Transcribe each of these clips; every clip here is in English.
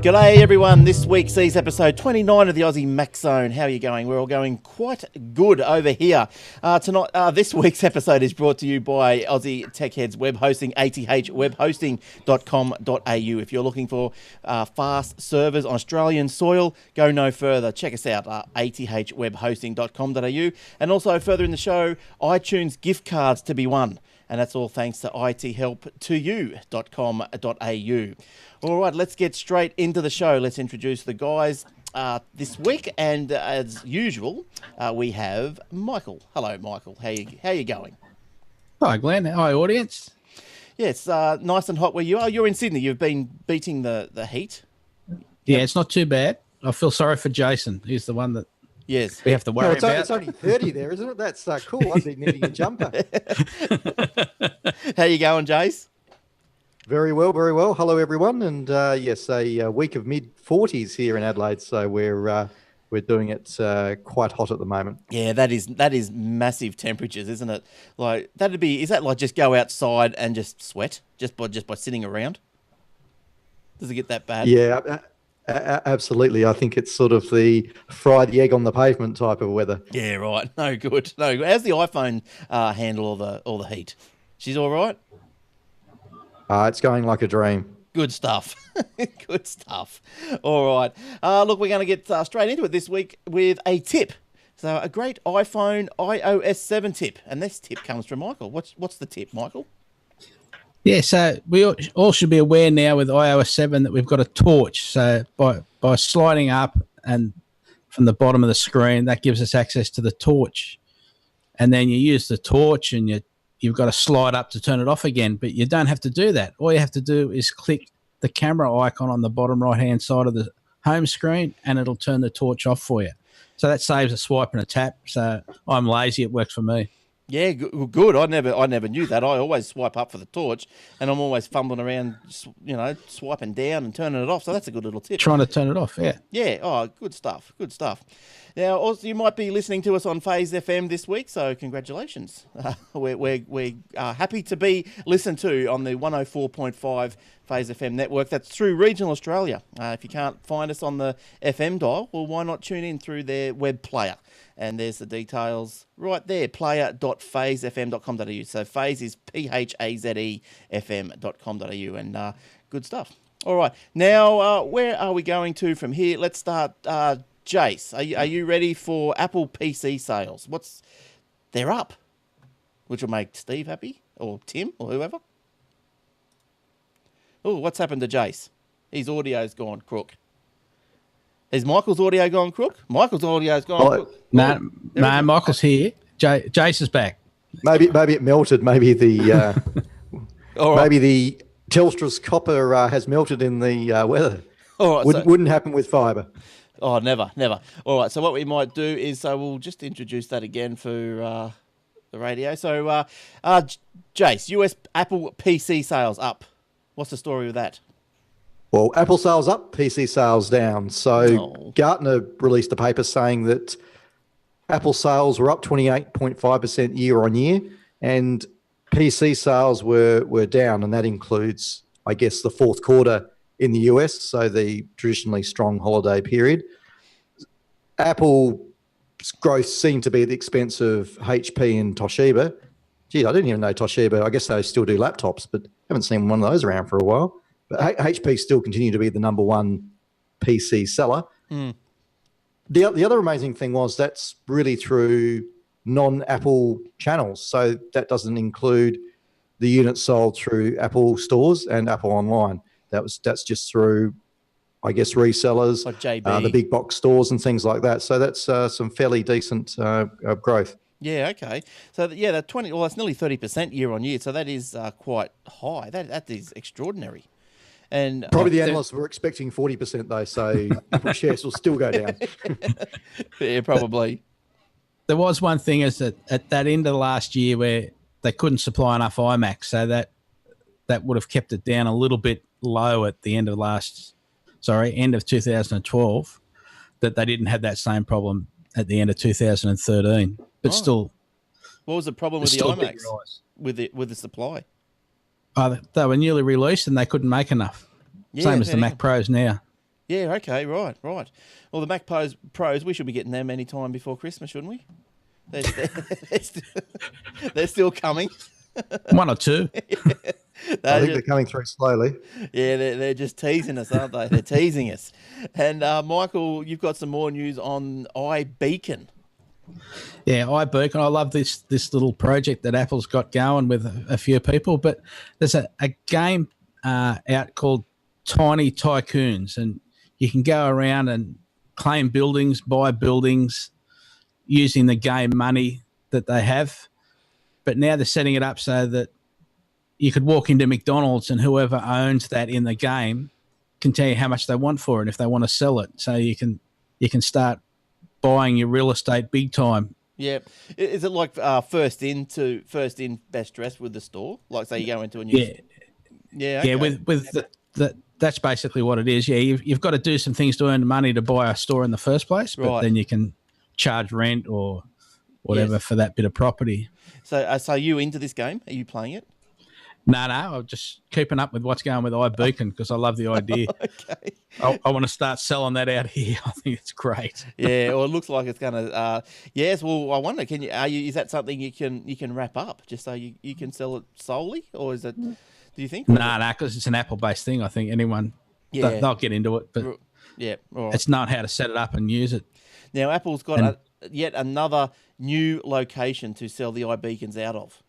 G'day everyone, this week sees episode 29 of the Aussie Mac Zone. How are you going? We're all going quite good over here. This week's episode is brought to you by Aussie Tech Heads web hosting, athwebhosting.com.au. If you're looking for fast servers on Australian soil, go no further. Check us out, athwebhosting.com.au. And also further in the show, iTunes gift cards to be won. And that's all thanks to ithelp2u.com.au. All right, let's get straight into the show. Let's introduce the guys this week. And as usual, we have Michael. Hello, Michael. How you going? Hi, Glenn. Hi, audience. Yeah, it's nice and hot where you are. You're in Sydney. You've been beating the heat. Yeah, It's not too bad. I feel sorry for Jason. He's the one that we have to worry about. It's only 30 there, isn't it? That's cool. I'd be needing a jumper. How you going, Jace? Very well, very well. Hello, everyone. And yes, a week of mid-40s here in Adelaide. So we're doing it quite hot at the moment. Yeah, that is massive temperatures, isn't it? Like is that like just go outside and just sweat just by sitting around? Does it get that bad? Yeah, absolutely. I think it's sort of the fry the egg on the pavement type of weather. Yeah, right. No good. No good. How's the iPhone handle all the heat? She's all right? It's going like a dream. Good stuff. Good stuff. All right. Look, we're going to get straight into it this week with a tip. So a great iPhone iOS 7 tip. And this tip comes from Michael. What's the tip, Michael? Yeah, so we all should be aware now with iOS 7 that we've got a torch. So by sliding up and from the bottom of the screen, that gives us access to the torch. And then you use the torch and you've got to slide up to turn it off again, but you don't have to do that. All you have to do is click the camera icon on the bottom right-hand side of the home screen, and it'll turn the torch off for you. So that saves a swipe and a tap. So I'm lazy; it works for me. Yeah, good. I never knew that. I always swipe up for the torch, and I'm always fumbling around, swiping down and turning it off. So that's a good little tip. Trying to turn it off, yeah. Yeah. Oh, good stuff. Good stuff. Now, also, you might be listening to us on Phase FM this week, so congratulations. We're happy to be listened to on the 104.5 Phase FM network. That's through regional Australia. If you can't find us on the FM dial, well, why not tune in through their web player? And there's the details right there, player.phasefm.com.au. So Phase is P-H-A-Z-E FM.com.au, and good stuff. All right, now where are we going to from here? Let's start. Jace, are you ready for Apple PC sales? They're up, which will make Steve happy, or Tim, or whoever. Oh, what's happened to Jace? His audio's gone crook. Is Michael's audio gone crook? Michael's audio's gone crook. No, Michael's here. Jace is back. Maybe it melted. Maybe the maybe the Telstra's copper has melted in the weather. All right, wouldn't happen with fibre. Oh, never. All right, so what we might do is we'll just introduce that again for the radio. So, Jace, US Apple PC sales up. What's the story with that? Well, Apple sales up, PC sales down. So Gartner released a paper saying that Apple sales were up 28.5% year on year, and PC sales were down, and that includes, I guess, the fourth quarter in the US, so the traditionally strong holiday period. Apple's growth seemed to be at the expense of HP and Toshiba. Gee, I didn't even know Toshiba. I guess they still do laptops, but haven't seen one of those around for a while. But HP still continue to be the number one PC seller. Mm. The other amazing thing was that's really through non-Apple channels. So that doesn't include the units sold through Apple stores and Apple Online. That's just through, I guess, resellers, like JB. The big box stores and things like that. So that's some fairly decent growth. Yeah, okay. So that 20, well, that's nearly 30% year on year. So that is quite high. That is extraordinary. And probably the analysts were expecting 40% though, so Apple shares will still go down. Yeah, probably. There was one thing is that at that end of last year where they couldn't supply enough iMacs, so that would have kept it down a little bit low at the end of 2012, that they didn't have that same problem at the end of 2013. But still, what was the problem with the iMacs? With the supply? They were newly released and they couldn't make enough. Same as the Mac Pros now. Yeah, okay, right. Well, the Mac Pros, we should be getting them any time before Christmas, shouldn't we? They're still coming. One or two. I think they're coming through slowly. Yeah, they're just teasing us, aren't they? They're teasing us. And Michael, you've got some more news on iBeacon. Yeah, iBeacon. I love this little project that Apple's got going with a few people. But there's a game out called Tiny Tycoons, and you can go around and claim buildings, buy buildings using the game money that they have. But now they're setting it up so that you could walk into McDonald's and whoever owns that in the game can tell you how much they want for it if they want to sell it. So you can start buying your real estate big time. Yeah. Is it like first in, best dressed with the store? Like, say you go into a new... Yeah, okay. Yeah, with that's basically what it is. Yeah, you've got to do some things to earn money to buy a store in the first place, but then you can charge rent or whatever for that bit of property. So are you into this game? Are you playing it? No, I'm just keeping up with what's going with iBeacon because I love the idea. Okay. I want to start selling that out here. I think it's great. Yeah, well, it looks like it's going to. Yes, well, I wonder, is that something you can wrap up just so you can sell it solely, or is it? Do you think? No, because it's an Apple-based thing. I think anyone they'll get into it, but all right. It's knowing how to set it up and use it. Now, Apple's got yet another new location to sell the iBeacons out of.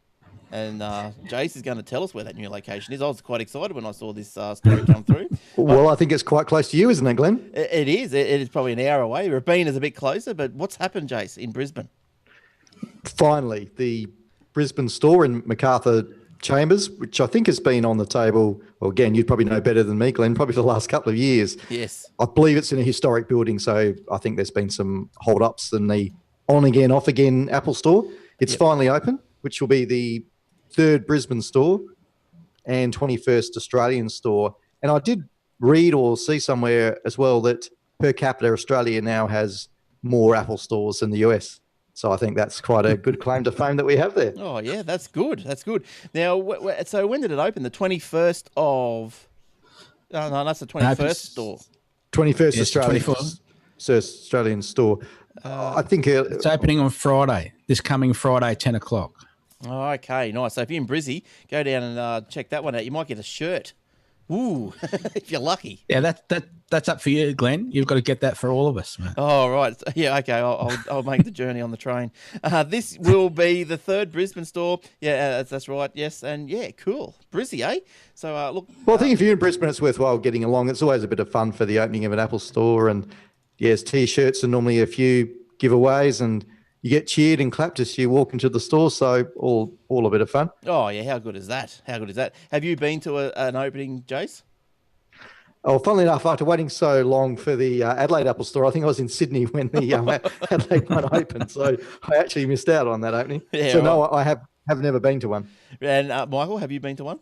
And Jace is going to tell us where that new location is. I was quite excited when I saw this story come through. Well, I think it's quite close to you, isn't it, Glenn? It is. It is probably an hour away. Rabina's a bit closer, but what's happened, Jace, in Brisbane? Finally, the Brisbane store in MacArthur Chambers, which I think has been on the table, well, again, you'd probably know better than me, Glenn, probably for the last couple of years. Yes. I believe it's in a historic building, so I think there's been some hold-ups in the on-again, off-again Apple store. It's finally open, which will be the 3rd Brisbane store and 21st Australian store. And I did read or see somewhere as well that per capita Australia now has more Apple stores than the US. So I think that's quite a good claim to fame that we have there. Oh, yeah, that's good. That's good. Now, so when did it open? The 21st of... No, that's the 21st store. 21st Australian store. I think it's opening on Friday, this coming Friday, 10 o'clock. Oh, okay, nice. So if you're in Brizzy, go down and check that one out. You might get a shirt. Ooh, if you're lucky. Yeah, that's up for you, Glenn. You've got to get that for all of us, man. Oh, right. Yeah, okay. I'll make the journey on the train. This will be the 3rd Brisbane store. Yeah, that's right. Yes, and yeah, cool. Brizzy, eh? So look. Well, I think if you're in Brisbane, it's worthwhile getting along. It's always a bit of fun for the opening of an Apple store, and yes, T-shirts and normally a few giveaways, and you get cheered and clapped as you walk into the store, so all a bit of fun. Oh, yeah, how good is that? How good is that? Have you been to an opening, Jace? Oh, funnily enough, after waiting so long for the Adelaide Apple store, I think I was in Sydney when the Adelaide one opened, so I actually missed out on that opening. Yeah, so right. No, I have never been to one. And Michael, have you been to one?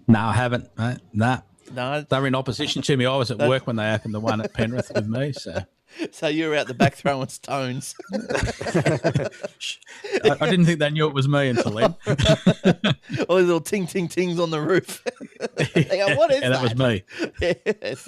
No, I haven't, mate. Nah. No. They were in opposition to me. I was at work when they opened the one at Penrith with me, so... So you were out the back throwing stones. I didn't think they knew it was me until then. All these little ting, ting, tings on the roof. What is that? That was me.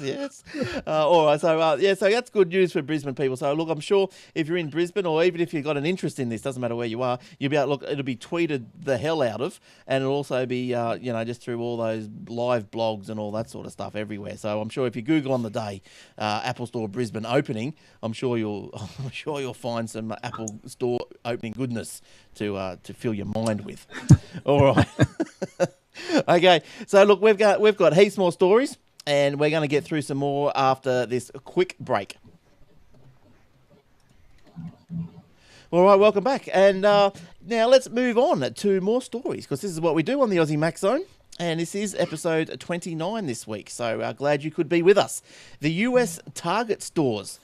Yes. All right. So, so that's good news for Brisbane people. So, look, I'm sure if you're in Brisbane or even if you've got an interest in this, doesn't matter where you are, you'll be able to look, it'll be tweeted the hell out of, and it'll also be, just through all those live blogs and all that sort of stuff everywhere. So I'm sure if you Google on the day, Apple Store Brisbane opening, I'm sure you'll find some Apple Store opening goodness to fill your mind with. All right. Okay. So look, we've got heaps more stories, and we're going to get through some more after this quick break. All right, welcome back. And now let's move on to more stories, because this is what we do on the Aussie Mac Zone. And this is episode 29 this week, so glad you could be with us. The US Target stores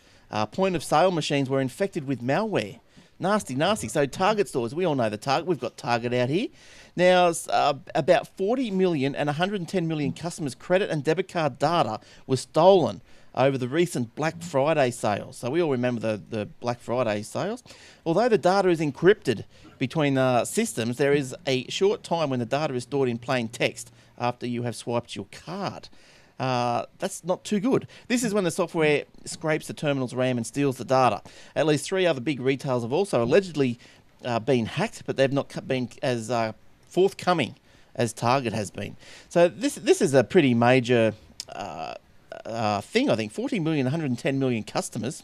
point-of-sale machines were infected with malware. Nasty. So Target stores, we all know the Target. We've got Target out here. Now, about 40 million and 110 million customers' credit and debit card data was stolen over the recent Black Friday sales. So we all remember the Black Friday sales. Although the data is encrypted between systems, there is a short time when the data is stored in plain text after you have swiped your card. that's not too good. This is when the software scrapes the terminal's RAM and steals the data. At least 3 other big retailers have also allegedly been hacked, but they've not been as forthcoming as Target has been. So this is a pretty major thing, I think. 40 million, 110 million customers.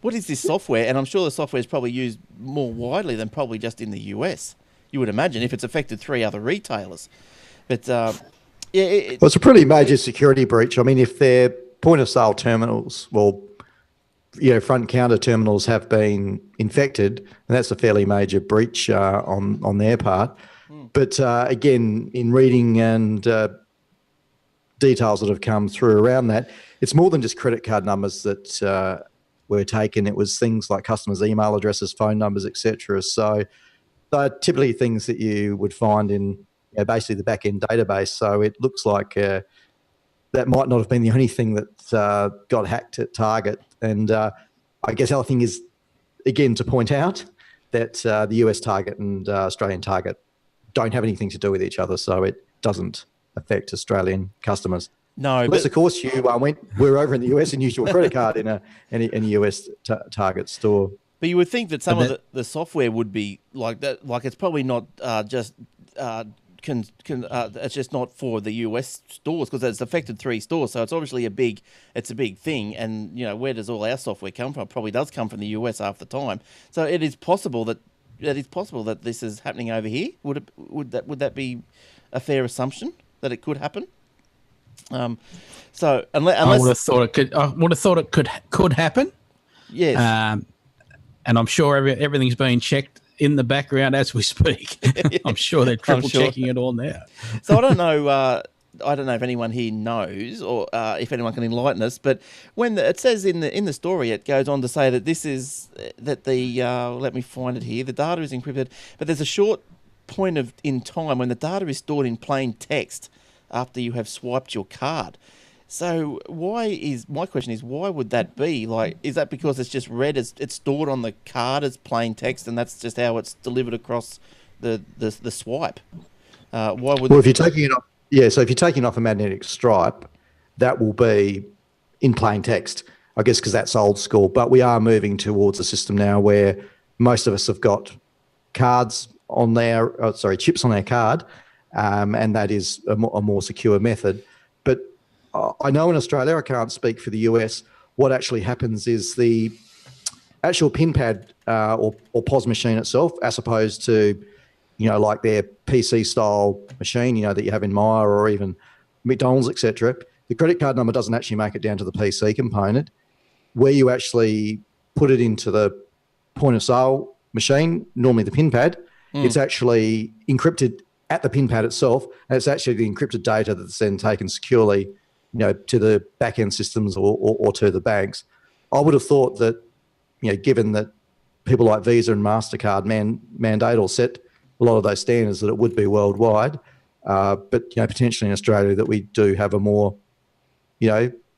What is this software? And I'm sure the software is probably used more widely than probably just in the US. You would imagine if it's affected 3 other retailers. But well, it's a pretty major security breach. I mean, if their point of sale terminals, front counter terminals have been infected, and that's a fairly major breach on their part. But again, in reading and details that have come through around that, it's more than just credit card numbers that were taken. It was things like customers' email addresses, phone numbers, etc. So they're typically things that you would find in basically the back-end database. So it looks like that might not have been the only thing that got hacked at Target. And I guess the other thing is, again, to point out that the US Target and Australian Target don't have anything to do with each other, so it doesn't affect Australian customers. No, unless of course you we're over in the US and used your credit card in a US Target store. But you would think that some of the software would be like that. Like it's probably not just it's just not for the US stores because it's affected 3 stores. So it's obviously a big thing. And where does all our software come from? It probably does come from the US half the time. So it is possible that this is happening over here. Would that be a fair assumption that it could happen? So unless I would have thought it could happen. Yes. And I'm sure everything's being checked in the background as we speak. I'm sure they're triple checking it all now. So I don't know. I don't know if anyone here knows, or if anyone can enlighten us. But when it says in the story, it goes on to say that let me find it here. The data is encrypted, but there's a short point in time when the data is stored in plain text after you have swiped your card. So my question is, why would that be? Like, is that because it's just read as it's stored on the card as plain text, and that's just how it's delivered across the swipe? Why would? Well, if you're taking it off, so if you're taking off a magnetic stripe, that will be in plain text, I guess, because that's old school. But we are moving towards a system now where most of us have got cards on chips on their card, and that is a more secure method. But I know in Australia, I can't speak for the US, what actually happens is the actual pin pad or POS machine itself, as opposed to, like their PC style machine, that you have in Myer or even McDonald's, etc. The credit card number doesn't actually make it down to the PC component. Where you actually put it into the point of sale machine, normally the pin pad, it's actually encrypted at the pin pad itself, and it's actually the encrypted data that's then taken securely to the back-end systems or to the banks. I would have thought that, given that people like Visa and MasterCard mandate or set a lot of those standards, that it would be worldwide. But, potentially in Australia that we do have a more,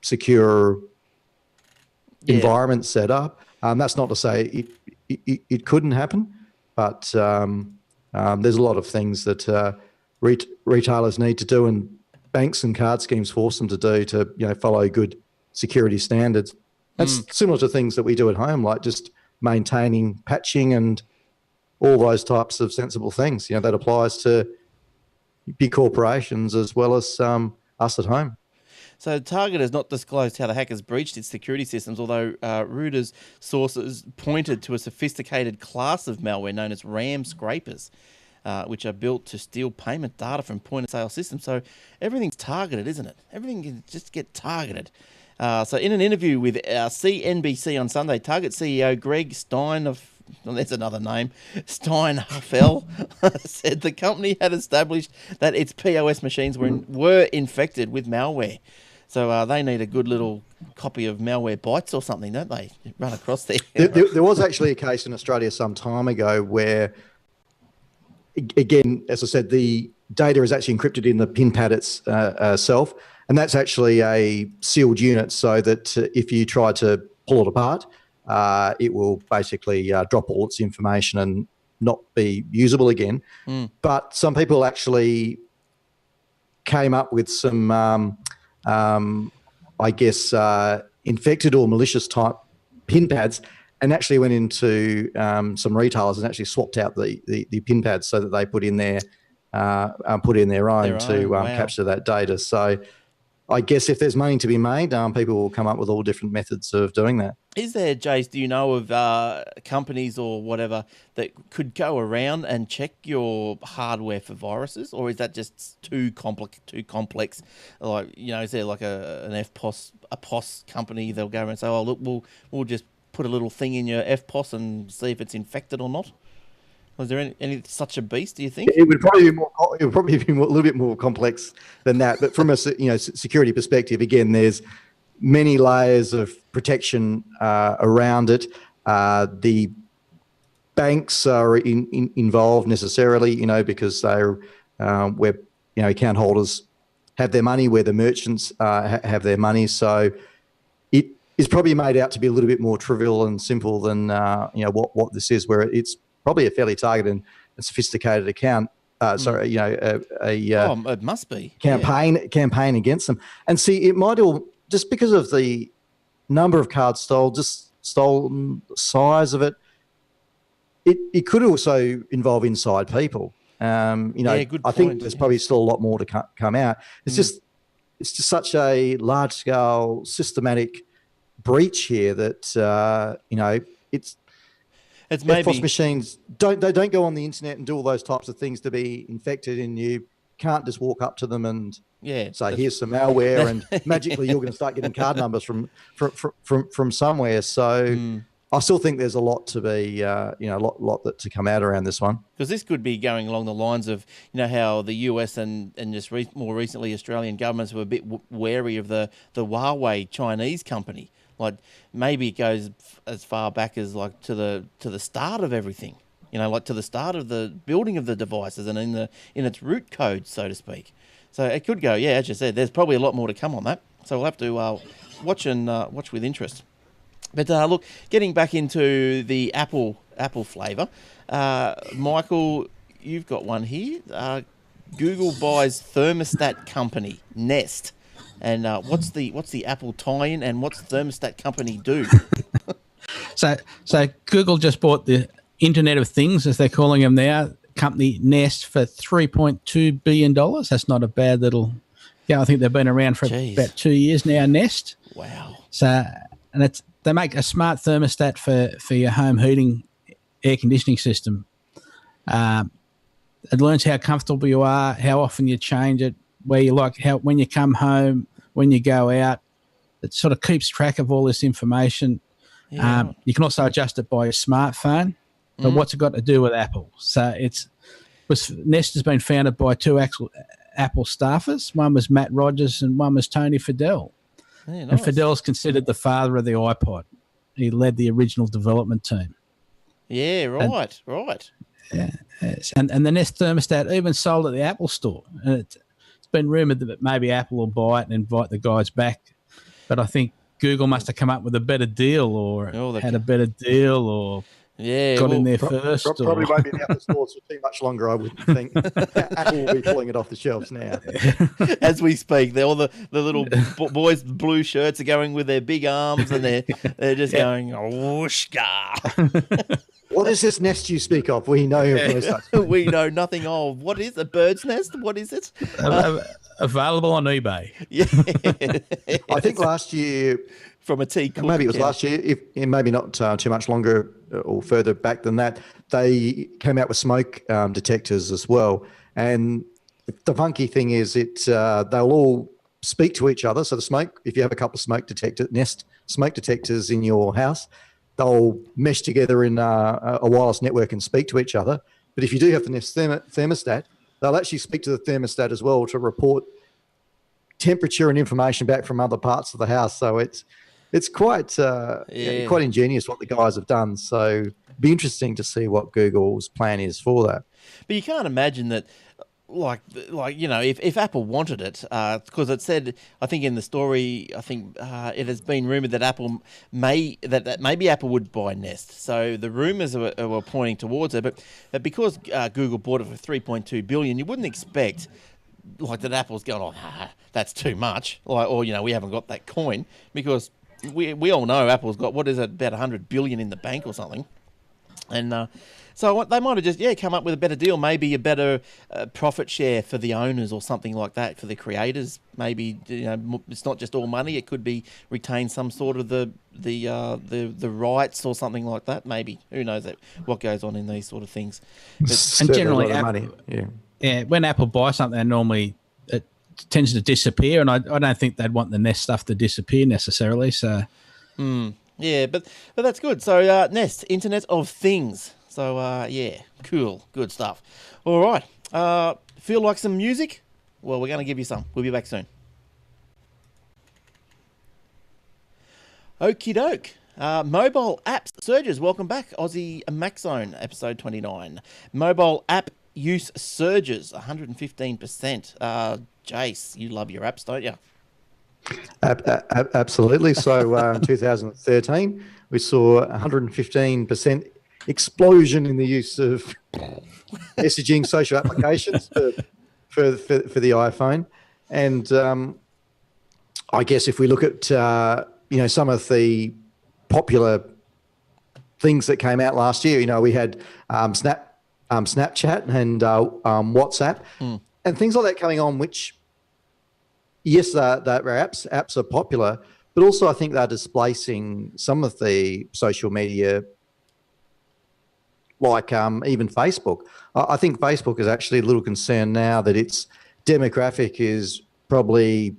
secure environment set up. That's not to say it couldn't happen, but there's a lot of things that retailers need to do, and banks and card schemes force them to do to follow good security standards. That's similar to things that we do at home, like just maintaining patching and all those types of sensible things. That applies to big corporations as well as us at home. So Target has not disclosed how the hackers breached its security systems, although Reuters sources pointed to a sophisticated class of malware known as RAM scrapers, which are built to steal payment data from point-of-sale systems. So everything's targeted, isn't it? Everything can just get targeted. So in an interview with CNBC on Sunday, Target CEO Greg Steinhafel said the company had established that its POS machines were infected with malware. So they need a good little copy of Malware Bytes or something, don't they? Run across there. There was actually a case in Australia some time ago where, again, as I said, the data is actually encrypted in the pin pad itself, and that's actually a sealed unit, so that if you try to pull it apart, it will basically drop all its information and not be usable again. But some people actually came up with some I guess, infected or malicious type pin pads, and actually went into some retailers and actually swapped out the pin pads so that they put in their own to wow. capture that data. So I guess if there's money to be made, people will come up with all different methods of doing that. Is there, Jace, do you know of companies or whatever that could go around and check your hardware for viruses, or is that just too complex? Like, is there like an POS company they'll go around and say, oh, look, we'll just put a little thing in your FPOS and see if it's infected or not? Was there any such a beast, do you think? It would probably be a little bit more complex than that. But from a security perspective, again, there's many layers of protection around it. The banks are involved necessarily, because they're where account holders have their money, where the merchants have their money. So it is probably made out to be a little bit more trivial and simple than what this is, where it's probably a fairly targeted and sophisticated account. It must be campaign against them. And see, it might all, just because of the number of cards stolen, size of it, it could also involve inside people. Good I think there's probably still a lot more to come out. It's just such a large scale systematic breach here that it's maybe FPOS machines don't go on the internet and do all those types of things to be infected, and you can't just walk up to them and say, here's some malware, and magically you're going to start getting card numbers from somewhere. So I still think there's a lot to be, a lot that to come out around this one. Because this could be going along the lines of, how the US and just more recently Australian governments were a bit wary of the Huawei Chinese company. Like, maybe it goes as far back as like to the start of everything, like to the start of the building of the devices and in its root code, so to speak. So it could go, as you said, there's probably a lot more to come on that. So we'll have to watch with interest. But look, getting back into the Apple flavour, Michael, you've got one here. Google buys thermostat company Nest. And what's the Apple tie-in, and what's the thermostat company do? So Google just bought the Internet of Things, as they're calling them now, company Nest, for $3.2 billion. That's not a bad little... I think they've been around for about 2 years now, Nest. Wow. So, and they make a smart thermostat for your home heating air conditioning system. It learns how comfortable you are, how often you change it, where you like, how when you come home, when you go out. It sort of keeps track of all this information. Yeah. You can also adjust it by your smartphone. But what's it got to do with Apple? So Nest has been founded by two Apple staffers. One was Matt Rogers and one was Tony Fadell. Yeah, nice. And Fadell's considered the father of the iPod. He led the original development team. Yeah, right. Yeah, and the Nest thermostat even sold at the Apple store. And it's been rumoured that maybe Apple will buy it and invite the guys back. But I think Google must have come up with a better deal, or had a better deal, or got in there first. Probably won't be in the Apple stores for too much longer, I wouldn't think. Apple will be pulling it off the shelves now. As we speak, all the little boys' blue shirts are going with their big arms, and they're just going, whooshka. What is this Nest you speak of? We know we know nothing of. What is a bird's nest? What is it? Available on eBay. Yeah. I think last year, from a tea cook, maybe it was last year, if maybe not too much longer or further back than that, they came out with smoke detectors as well. And the funky thing is, they'll all speak to each other. So the smoke, if you have a couple of Nest smoke detectors in your house, they'll mesh together in a wireless network and speak to each other. But if you do have the Nest thermostat, they'll actually speak to the thermostat as well to report temperature and information back from other parts of the house. So it's quite ingenious what the guys have done. So it'd be interesting to see what Google's plan is for that. But you can't imagine that, if Apple wanted it, because it said, I think in the story, it has been rumoured that Apple maybe Apple would buy Nest. So the rumours were pointing towards it, but because Google bought it for $3.2 billion, you wouldn't expect like that Apple's going, that's too much, or we haven't got that coin, because we all know Apple's got, what is it, about 100 billion in the bank or something, and so they might have just come up with a better deal, maybe a better profit share for the owners or something like that, for the creators. Maybe it's not just all money; it could be retain some sort of the rights or something like that. Maybe, who knows what goes on in these sort of things. And generally, money. Yeah, when Apple buys something, normally it tends to disappear, and I don't think they'd want the Nest stuff to disappear necessarily. So, yeah, but that's good. So Nest, Internet of Things. So cool, good stuff. All right, feel like some music? Well, we're going to give you some. We'll be back soon. Okie doke. Mobile apps surges. Welcome back. Aussie Mac Zone, episode 29. Mobile app use surges, 115%. Jace, you love your apps, don't you? Absolutely. So in 2013, we saw 115% explosion in the use of messaging social applications for the iPhone. And I guess if we look at some of the popular things that came out last year, we had Snapchat and WhatsApp and things like that coming on, which yes, that apps are popular, but also I think they're displacing some of the social media, like even Facebook. I think Facebook is actually a little concerned now that its demographic is probably,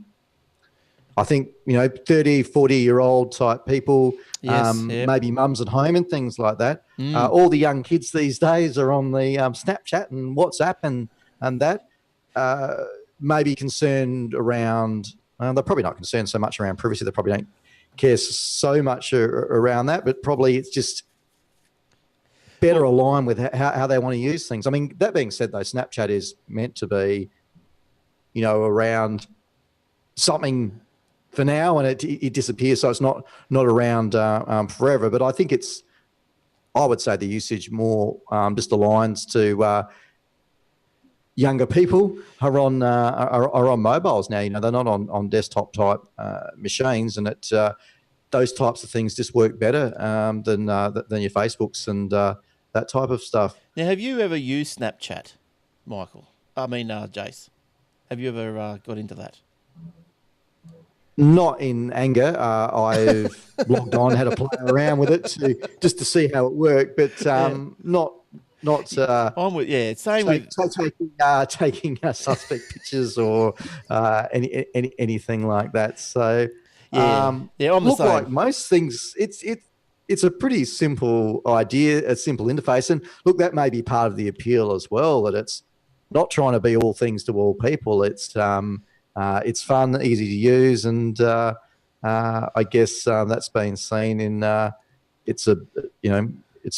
I think, 30, 40-year-old type people, maybe mums at home and things like that. All the young kids these days are on the Snapchat and WhatsApp and that. Maybe concerned around, they're probably not concerned so much around privacy. They probably don't care so much around that, but probably it's just better aligned with how they want to use things. I mean, that being said, though, Snapchat is meant to be, around something for now, and it disappears, so it's not around forever. But I think I would say the usage more just aligns to younger people are on mobiles now. They're not on desktop type machines, and those types of things just work better than your Facebooks and that type of stuff. Now, have you ever used Snapchat, Michael? I mean, Jace. Have you ever got into that? Not in anger. I've logged on, had a play around with it just to see how it worked, but not. I'm with same with taking suspect pictures or anything like that. So I'm the same. Like most things, it's a pretty simple idea, a simple interface, and look, that may be part of the appeal as well. That it's not trying to be all things to all people. It's fun, easy to use, and I guess that's been seen in its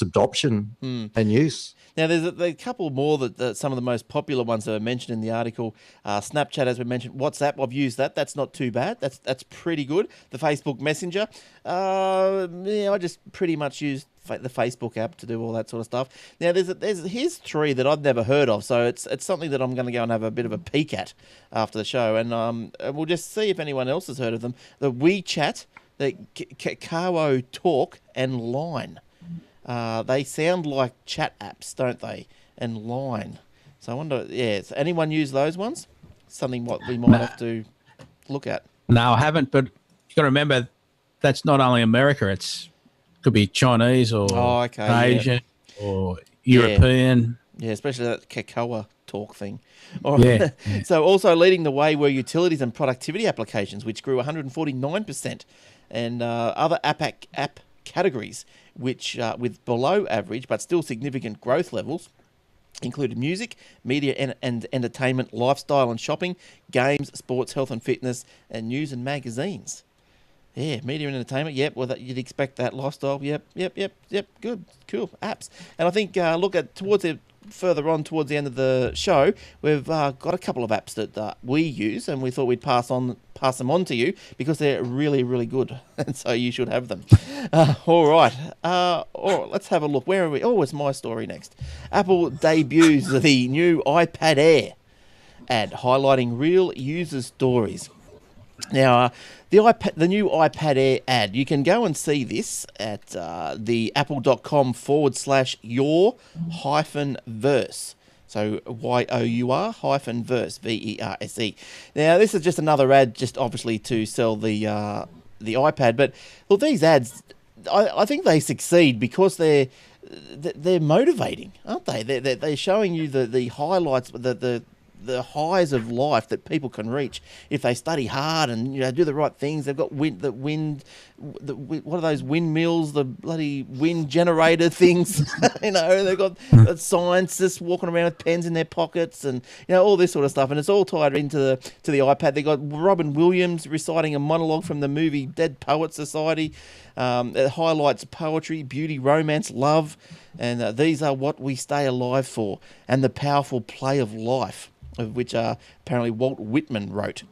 adoption and use. Now, there's a couple more that some of the most popular ones that are mentioned in the article. Snapchat, as we mentioned, WhatsApp. I've used that. That's not too bad. That's pretty good. The Facebook Messenger. I just pretty much use the Facebook app to do all that sort of stuff. Now, here's three that I've never heard of, so it's something that I'm going to go and have a bit of a peek at after the show, and we'll just see if anyone else has heard of them. The WeChat, the Kakao Talk, and Line. They sound like chat apps, don't they? And Line. So I wonder, so anyone use those ones? Something what we might have to look at. No, I haven't, but you got to remember that's not only America. Could be Chinese or Asian or European. Yeah, especially that Kakao Talk thing. So also leading the way were utilities and productivity applications, which grew 149%, and other app categories, which with below average but still significant growth levels, included music, media and entertainment, lifestyle and shopping, games, sports, health and fitness, and news and magazines. Yeah, media and entertainment. Yep, well, you'd expect that. Lifestyle. Yep. Good, cool apps. And I think further on towards the end of the show, we've got a couple of apps that we use, and we thought we'd pass them on to you because they're really, really good, and so you should have them. All right. Let's have a look. Where are we? Oh, it's my story next. Apple debuts the new iPad Air. ad highlighting real user stories. Now, the new iPad Air ad, you can go and see this at the apple.com/your-verse. So YOUR-verse, VERSE. Now, this is just another ad, just obviously to sell the iPad. But well, these ads, I think they succeed because they're motivating, aren't they? They're showing you the highlights, the highs of life that people can reach if they study hard and do the right things. They've got what are those windmills, the bloody wind generator things? They've got scientists walking around with pens in their pockets and all this sort of stuff, and it's all tied into the iPad. They got Robin Williams reciting a monologue from the movie Dead Poets Society. It highlights poetry, beauty, romance, love, and these are what we stay alive for, and the powerful play of life, of which apparently Walt Whitman wrote.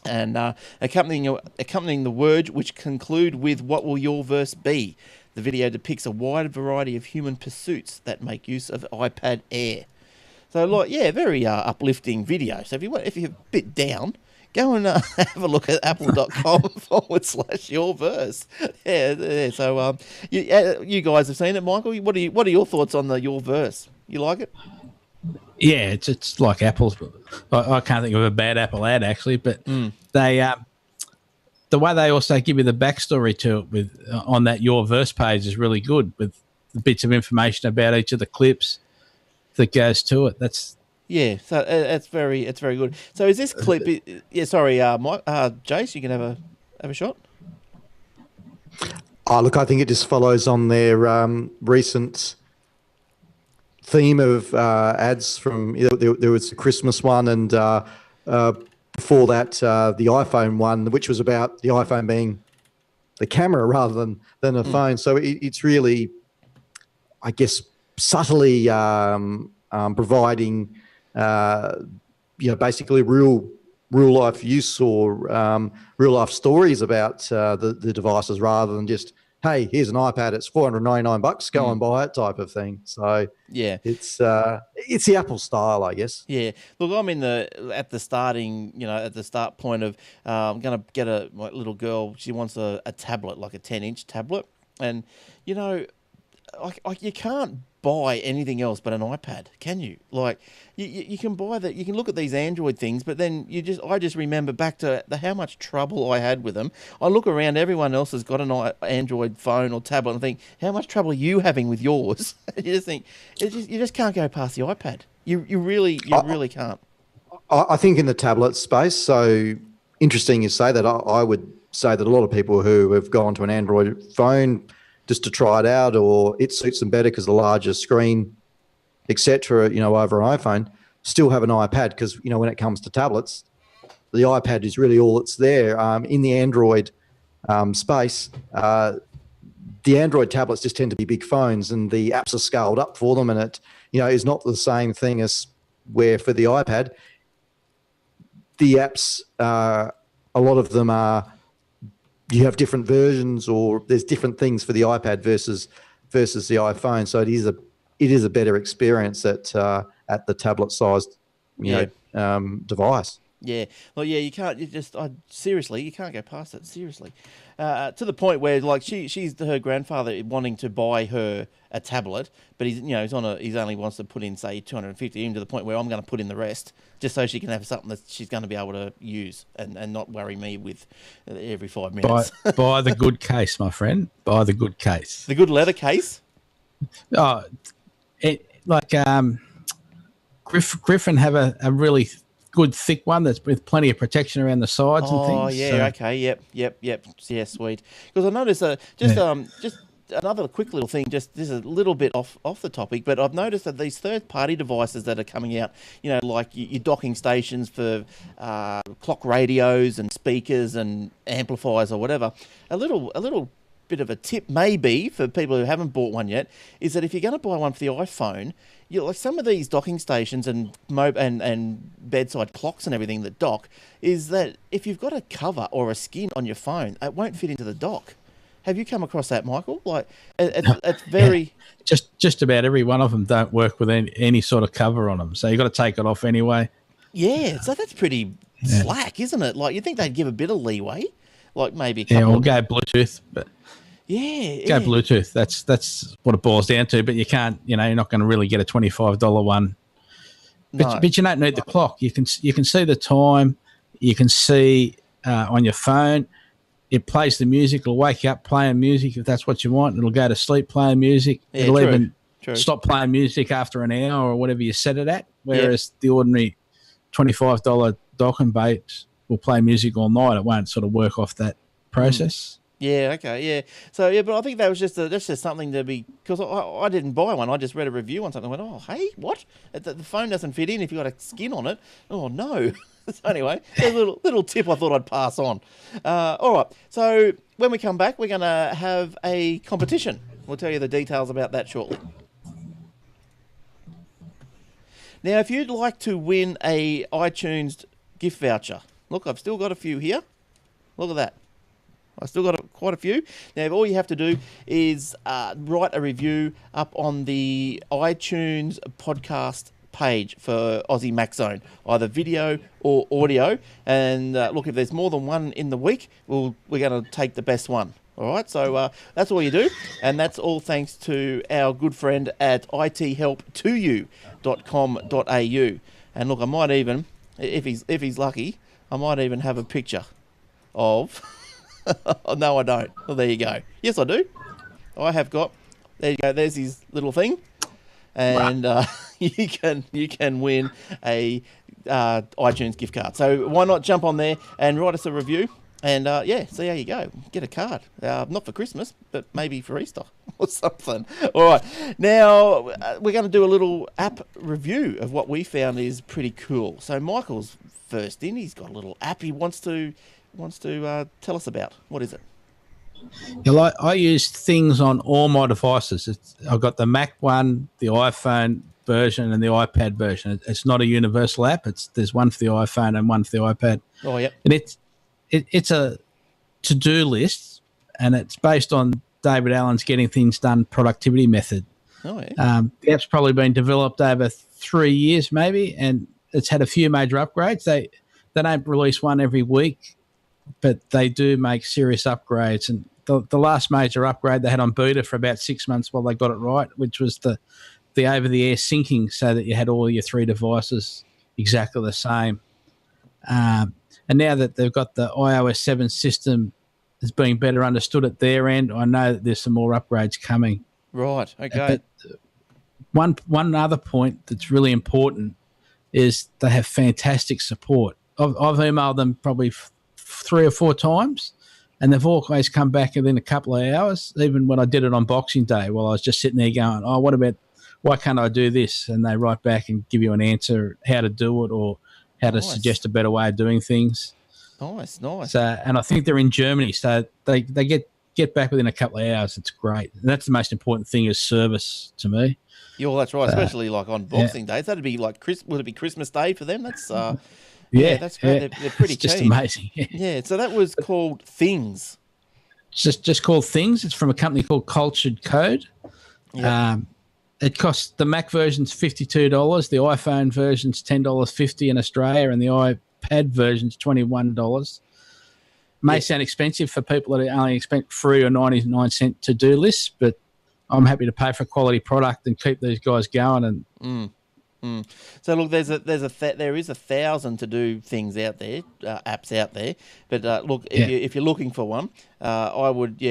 And accompanying the words, which conclude with "What will your verse be?" The video depicts a wide variety of human pursuits that make use of iPad Air. So, very uplifting video. So if you're a bit down, go and have a look at apple.com/your-verse. Yeah. So you guys have seen it, Michael. What are your thoughts on the your verse? You like it? Yeah, it's like Apple's. I can't think of a bad Apple ad actually, but they the way they also give you the backstory to it with on that Your Verse page is really good, with the bits of information about each of the clips that goes to it. That's so it's very good. So is this clip? Sorry, Mike, Jace, you can have a shot. Oh, look, I think it just follows on their recent theme of ads from there was the Christmas one, and before that the iPhone one, which was about the iPhone being the camera rather than a phone. So it's really, I guess, subtly providing basically real life use or real life stories about the devices, rather than just, hey, here's an iPad, it's $499, go and buy it type of thing. So yeah, it's the Apple style, I guess. Yeah, look, I'm at the start point of I'm going to get my little girl. She wants a tablet, like a 10-inch tablet, and you can't buy anything else but an iPad, can you? Like you can buy that. You can look at these Android things, but then I just remember back to how much trouble I had with them. I look around, everyone else has got an Android phone or tablet, and think, how much trouble are you having with yours? You just think you just can't go past the iPad. You really can't. I think in the tablet space, so interesting you say that. I would say that a lot of people who have gone to an Android phone just to try it out, or it suits them better because the larger screen, etc., over an iPhone, still have an iPad, because, when it comes to tablets, the iPad is really all that's there. In the Android space, the Android tablets just tend to be big phones, and the apps are scaled up for them, and it, is not the same thing as where for the iPad, the apps, a lot of them are, you have different versions, or there's different things for the iPad versus the iPhone. So it is a better experience at the tablet sized device. Yeah, well, yeah, you can't. Seriously, you can't go past it. Seriously, to the point where, like, she's her grandfather wanting to buy her a tablet, but he's only wants to put in, say, 250, even to the point where I'm going to put in the rest, just so she can have something that she's going to be able to use and not worry me with every 5 minutes. Buy the good case, my friend. Buy the good case. The good leather case. Oh, Griffin have a really good thick one that's with plenty of protection around the sides and things. Oh yeah, okay, yep, yeah, sweet. Because I noticed just another quick little thing. Just this is a little bit off the topic, but I've noticed that these third-party devices that are coming out, like your docking stations for clock radios and speakers and amplifiers or whatever, a little bit of a tip maybe for people who haven't bought one yet is that if you're going to buy one for the iPhone, like some of these docking stations and bedside clocks and everything that dock, is that if you've got a cover or a skin on your phone, it won't fit into the dock. Have you come across that, Michael? Like it's very just about every one of them don't work with any sort of cover on them, so you've got to take it off anyway. Yeah, so that's pretty slack, isn't it? Like, you'd think they'd give a bit of leeway, like maybe a couple Yeah, or go Bluetooth, but go yeah. Bluetooth. That's what it boils down to. But you can't, you're not going to really get a $25 one. No. But you don't need the clock. You can see the time. You can see on your phone. It plays the music. It'll wake you up playing music if that's what you want. It'll go to sleep playing music. Yeah, It'll true, even true. stop playing music after an hour or whatever you set it at. Whereas the ordinary $25 dock and bait will play music all night. It won't sort of work off that process. Yeah, okay, yeah. So, yeah, but I think that was just that's just something to be, because I didn't buy one. I just read a review on something and went, oh, hey, what? The phone doesn't fit in if you've got a skin on it. Oh, no. So anyway, there's a little tip I thought I'd pass on. All right, so when we come back, we're going to have a competition. We'll tell you the details about that shortly. Now, if you'd like to win a iTunes gift voucher, look, I've still got a few here. Look at that. I've still got quite a few. Now, all you have to do is write a review up on the iTunes podcast page for Aussie Mac Zone, either video or audio. And look, if there's more than one in the week, we're going to take the best one. All right, so that's all you do, and that's all thanks to our good friend at ithelp2u.com.au. And look, I might even, if he's lucky, I might even have a picture of. Oh, no, I don't. Well, there you go. Yes, I do. I have got. There you go. There's his little thing, and you can win a iTunes gift card. So why not jump on there and write us a review? And see how you go. Get a card. Not for Christmas, but maybe for Easter or something. All right. Now, we're going to do a little app review of what we found is pretty cool. So Michael's first in. He's got a little app he wants to tell us about. What is it? Yeah, I use things on all my devices. I've got the Mac one, the iPhone version, and the iPad version. It's not a universal app. There's one for the iPhone and one for the iPad. Oh, yeah. And it's a to-do list, and it's based on David Allen's Getting Things Done productivity method. Oh, yeah. The app's probably been developed over 3 years maybe, and it's had a few major upgrades. They don't release one every week, but they do make serious upgrades. And the last major upgrade they had on beta for about 6 months while they got it right, which was the over-the-air syncing, so that you had all your three devices exactly the same. And now that they've got the iOS 7 system is being better understood at their end, I know that there's some more upgrades coming. Right, okay. But one other point that's really important is they have fantastic support. I've emailed them probably 3 or 4 times, and they've always come back within a couple of hours, even when I did it on Boxing Day, while I was just sitting there going, oh, why can't I do this? And they write back and give you an answer, how to do it, or how to suggest a better way of doing things. Nice. So, and I think they're in Germany, so they get back within a couple of hours. It's great. And that's the most important thing, is service to me. Yeah, well, that's right, especially like on Boxing Day. That'd be like would it be Christmas Day for them? That's that's great. Yeah. They're pretty it's just keen. amazing. Yeah, so that was called Things. It's just called Things. It's from a company called Cultured Code. Yep. It costs, the Mac version's $52, the iPhone version's $10.50 in Australia, and the iPad version's $21. May sound expensive for people that only expect free or 99-cent to-do lists, but I'm happy to pay for a quality product and keep these guys going. And So look, there is 1,000 to do things out there, apps out there. But look, if you're looking for one, I would.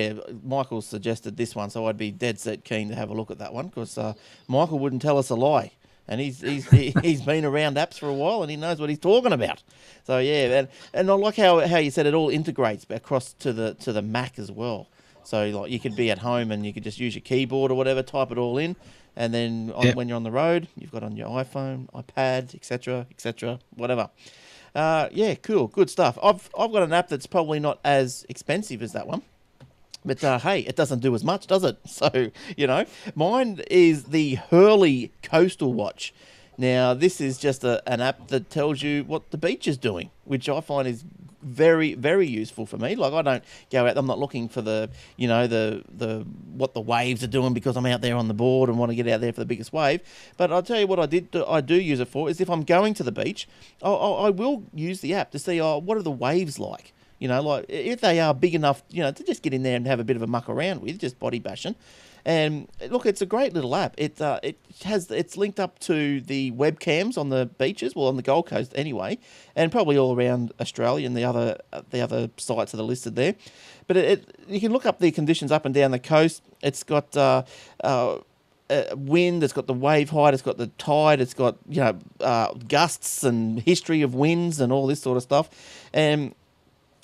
Michael suggested this one, so I'd be dead set keen to have a look at that one, because Michael wouldn't tell us a lie, and he's been around apps for a while and he knows what he's talking about. So and I like how you said it all integrates across to the Mac as well. So like you could be at home and you could just use your keyboard or whatever, type it all in. And then when you're on the road, you've got on your iPhone, iPad, etc., whatever. Cool, good stuff. I've got an app that's probably not as expensive as that one, but hey, it doesn't do as much, does it? So mine is the Hurley Coastal Watch. Now, this is just an app that tells you what the beach is doing, which I find is very, very useful for me. Like I don't go out. I'm not looking for the what the waves are doing because I'm out there on the board and want to get out there for the biggest wave. But I'll tell you what I do use it for is if I'm going to the beach, I will use the app to see what are the waves like. Like if they are big enough, to just get in there and have a bit of a muck around with, just body bashing. And look, it's a great little app. It's linked up to the webcams on the beaches, well, on the Gold Coast anyway, and probably all around Australia and the other sites that are listed there. But you can look up the conditions up and down the coast. It's got wind, it's got the wave height, it's got the tide, it's got gusts and history of winds and all this sort of stuff. And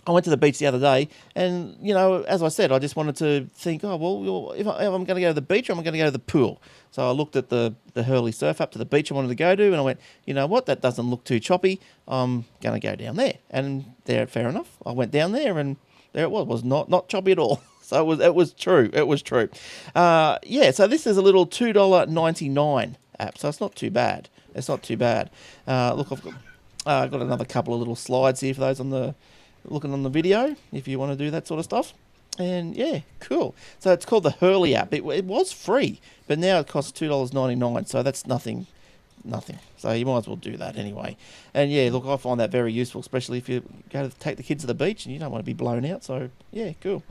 I went to the beach the other day, and as I said, I just wanted to think, if I'm going to go to the beach, or am I going to go to the pool? So I looked at the Hurley Surf up to the beach I wanted to go to, and I went, you know what, that doesn't look too choppy. I'm going to go down there, and fair enough. I went down there, and there it was not choppy at all. So it was true. It was true. So this is a little $2.99 app, so it's not too bad. It's not too bad. Look, I've got another couple of little slides here for those looking on the video, if you want to do that sort of stuff. And yeah, cool. So it's called the Hurley app. It was free, but now it costs $2.99, so that's nothing. So you might as well do that anyway. And yeah, look, I find that very useful, especially if you go to take the kids to the beach and you don't want to be blown out. So yeah, cool.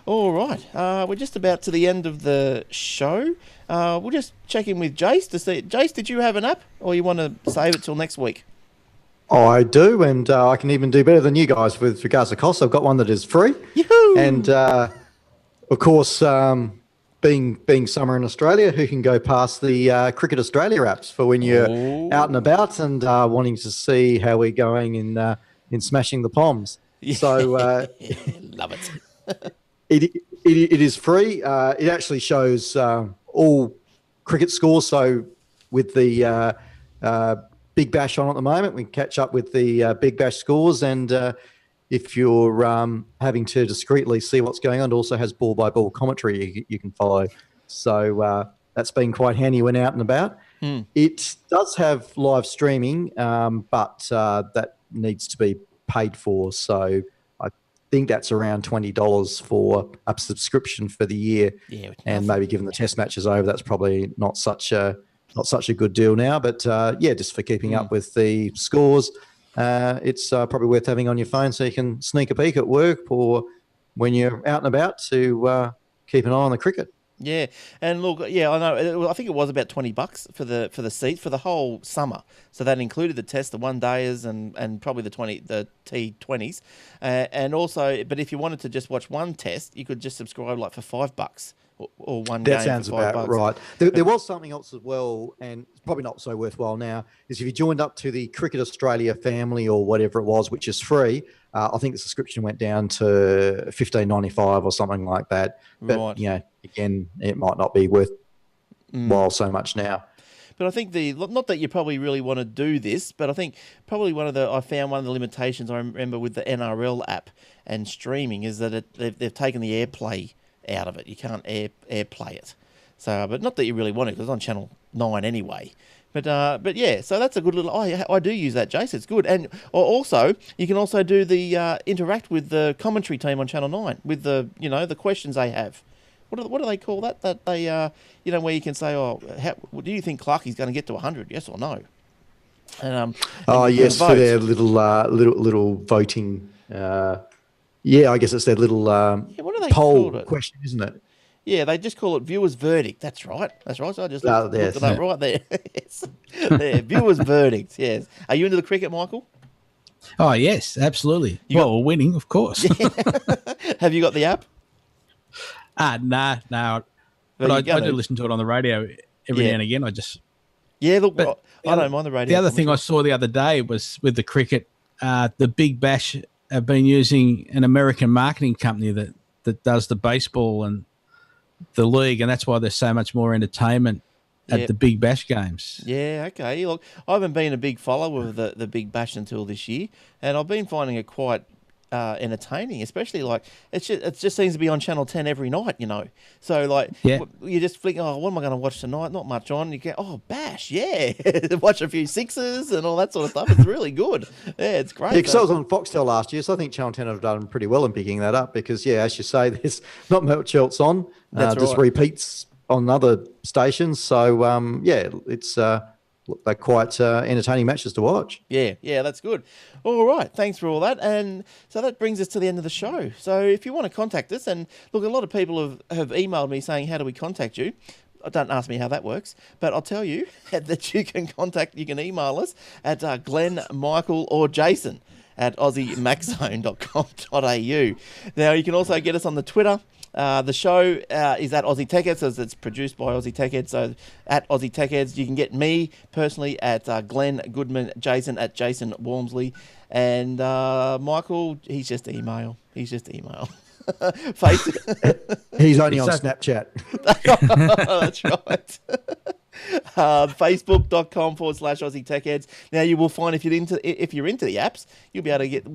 All right, we're just about to the end of the show. We'll just check in with Jace to see. Jace, did you have an app, or you want to save it till next week? I do, and I can even do better than you guys with regards to cost. I've got one that is free. Yoo-hoo! And of course, being summer in Australia, who can go past the Cricket Australia apps for when you're out and about and wanting to see how we're going in smashing the Poms. Yeah. So love it. It is free. It actually shows all cricket scores. So with the Big Bash on at the moment, we can catch up with the Big Bash scores, and if you're having to discreetly see what's going on, it also has ball-by-ball commentary you can follow. So that's been quite handy when out and about. It does have live streaming, but that needs to be paid for. So I think that's around $20 for a subscription for the year. Yeah, and maybe given the test matches over, that's probably not such a good deal now, but just for keeping up with the scores, it's probably worth having on your phone so you can sneak a peek at work or when you're out and about to keep an eye on the cricket. Yeah, and look, I know. I think it was about $20 for the seat for the whole summer. So that included the test, the one dayers, and probably the T20s, and also. But if you wanted to just watch one test, you could just subscribe like for $5. Or one that game sounds for $5. About right. There was something else as well, and it's probably not so worthwhile now, is if you joined up to the Cricket Australia family or whatever it was, which is free, I think the subscription went down to $15.95 or something like that. But, again, it might not be worthwhile so much now. But I think not that you probably really want to do this, but I think probably I found one of the limitations I remember with the NRL app and streaming is that they've taken the AirPlay out of it. You can't AirPlay it. So, but not that you really want it because it's on Channel 9 anyway. But yeah, so that's a good little. I do use that, Jace. It's good, and also you can also do the interact with the commentary team on Channel 9 with the the questions they have. What do they call that? That they where you can say, do you think Clarkie's going to get to 100? Yes or no? And yes, for their little voting. I guess it's their little poll question, isn't it? Yeah, they just call it viewers' verdict. That's right. So I just looked it up right there. Yes. There, viewers' verdict. Yes. Are you into the cricket, Michael? Oh yes, absolutely. We're winning, of course. Have you got the app? No. But I do listen to it on the radio every now and again. I don't mind the radio. The other thing I saw the other day was with the cricket, the Big Bash have been using an American marketing company that does the baseball and the league, and that's why there's so much more entertainment at the Big Bash games. Yeah, okay. Look, I haven't been a big follower of the Big Bash until this year, and I've been finding it quite entertaining, especially like it just seems to be on Channel 10 every night, you know. So like you just flick, oh, what am I going to watch tonight? Not much on. You get, oh, Bash, yeah, watch a few Sixers and all that sort of stuff. It's really good. Yeah, it's great. Yeah, because I was on Foxtel last year, so I think Channel 10 have done pretty well in picking that up because, yeah, as you say, there's not much else on. Just repeats on other stations. So, it's they're quite entertaining matches to watch. Yeah, that's good. All right, thanks for all that. And so that brings us to the end of the show. So if you want to contact us, and look, a lot of people have emailed me saying, how do we contact you? Don't ask me how that works, but I'll tell you that you can email us at Glenn, Michael or Jason at aussiemaczone.com.au. Now, you can also get us on the Twitter. The show is at Aussie Tech Heads, as it's produced by Aussie Tech Heads. So at Aussie Tech Heads, you can get me personally at Glenn Goodman, Jason at Jason Walmsley, and Michael, he's just email. He's only on Snapchat. That's right. Facebook.com/Aussie Tech Heads. Now you will find if you're into the apps, you'll be able to get.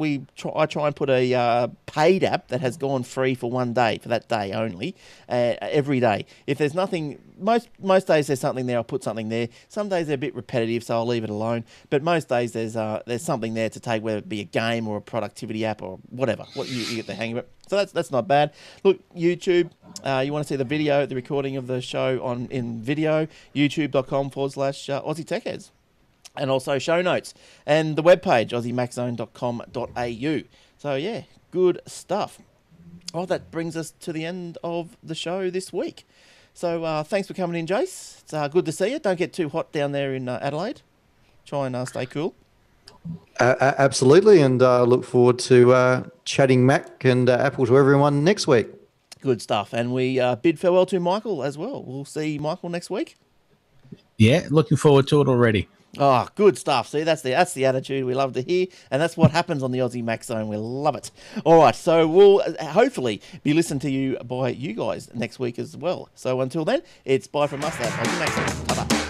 I try and put a paid app that has gone free for one day, for that day only, every day. If there's nothing, most days there's something there, I'll put something there. Some days they're a bit repetitive, so I'll leave it alone. But most days there's something there to take, whether it be a game or a productivity app or whatever. What you get the hang of it. So that's not bad. Look, YouTube, you want to see the video, the recording of the show in video, youtube.com/Aussie Tech Heads. And also show notes. And the webpage, aussiemaczone.com.au. So, yeah, good stuff. Oh, that brings us to the end of the show this week. So, thanks for coming in, Jace. It's good to see you. Don't get too hot down there in Adelaide. Try and stay cool. Absolutely, and look forward to chatting Mac and Apple to everyone next week. Good stuff, and we bid farewell to Michael as well. We'll see Michael next week. Yeah, looking forward to it already. Oh, good stuff. See, that's the attitude we love to hear, and that's what happens on the Aussie Mac Zone. We love it. All right, so we'll hopefully be listened to by you guys next week as well. So until then, it's bye from us at Aussie Mac Zone. Ta-ta.